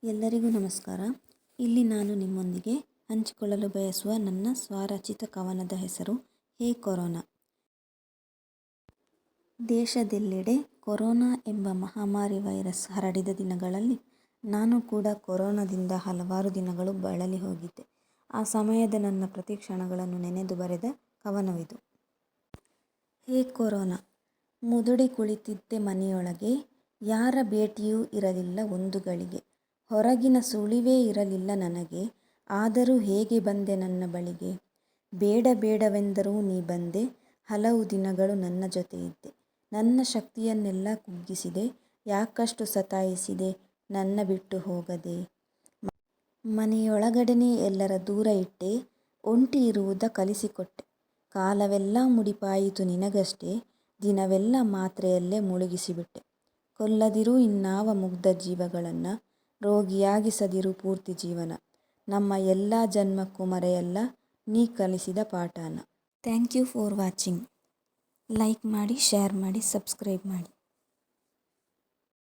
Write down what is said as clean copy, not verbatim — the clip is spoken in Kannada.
ಎಲ್ಲರಿಗೂ ನಮಸ್ಕಾರ. ಇಲ್ಲಿ ನಾನು ನಿಮ್ಮೊಂದಿಗೆ ಹಂಚಿಕೊಳ್ಳಲು ಬಯಸುವ ನನ್ನ ಸ್ವರಚಿತ ಕವನದ ಹೆಸರು ಹೇ ಕೊರೋನಾ. ದೇಶದೆಲ್ಲೆಡೆ ಕೊರೋನಾ ಎಂಬ ಮಹಾಮಾರಿ ವೈರಸ್ ಹರಡಿದ ದಿನಗಳಲ್ಲಿ ನಾನು ಕೂಡ ಕೊರೋನಾದಿಂದ ಹಲವಾರು ದಿನಗಳು ಬಳಲಿ ಹೋಗಿದ್ದೆ. ಆ ಸಮಯದ ನನ್ನ ಪ್ರತಿ ಕ್ಷಣಗಳನ್ನು ನೆನೆದು ಬರೆದ ಕವನವಿದು. ಹೇ ಕೊರೋನಾ, ಮುದುಡಿ ಕುಳಿತಿದ್ದೆ ಮನೆಯೊಳಗೆ, ಯಾರ ಭೇಟಿಯೂ ಇರಲಿಲ್ಲ ಒಂದು ಗಳಿಗೆ. ಹೊರಗಿನ ಸುಳಿವೇ ಇರಲಿಲ್ಲ ನನಗೆ, ಆದರೂ ಹೇಗೆ ಬಂದೆ ನನ್ನ ಬಳಿಗೆ. ಬೇಡ ಬೇಡವೆಂದರೂ ನೀ ಬಂದೆ, ಹಲವು ದಿನಗಳು ನನ್ನ ಜೊತೆ ಇದ್ದೆ. ನನ್ನ ಶಕ್ತಿಯನ್ನೆಲ್ಲ ಕುಗ್ಗಿಸಿದೆ, ಯಾಕಷ್ಟು ಸತಾಯಿಸಿದೆ ನನ್ನ ಬಿಟ್ಟು ಹೋಗದೆ. ಮನೆಯೊಳಗಡೆನೇ ಎಲ್ಲರ ದೂರ ಇಟ್ಟೆ, ಒಂಟಿ ಇರುವುದ ಕಲಿಸಿಕೊಟ್ಟೆ. ಕಾಲವೆಲ್ಲ ಮುಡಿಪಾಯಿತು ನಿನಗಷ್ಟೇ, ದಿನವೆಲ್ಲ ಮಾತ್ರೆಯಲ್ಲೇ ಮುಳುಗಿಸಿಬಿಟ್ಟೆ. ಕೊಲ್ಲದಿರು ಇನ್ನಾವ ಮುಗ್ಧ ಜೀವಗಳನ್ನ, ರೋಗಿಯಾಗಿಸದಿರು ಪೂರ್ತಿ ಜೀವನ. ನಮ್ಮ ಎಲ್ಲ ಜನ್ಮಕ್ಕೂ ಮರೆಯಲ್ಲ ನೀ ಕಲಿಸಿದ ಪಾಠನ. Thank you for watching. Like ಮಾಡಿ, ಶೇರ್ ಮಾಡಿ, ಸಬ್ಸ್ಕ್ರೈಬ್ ಮಾಡಿ.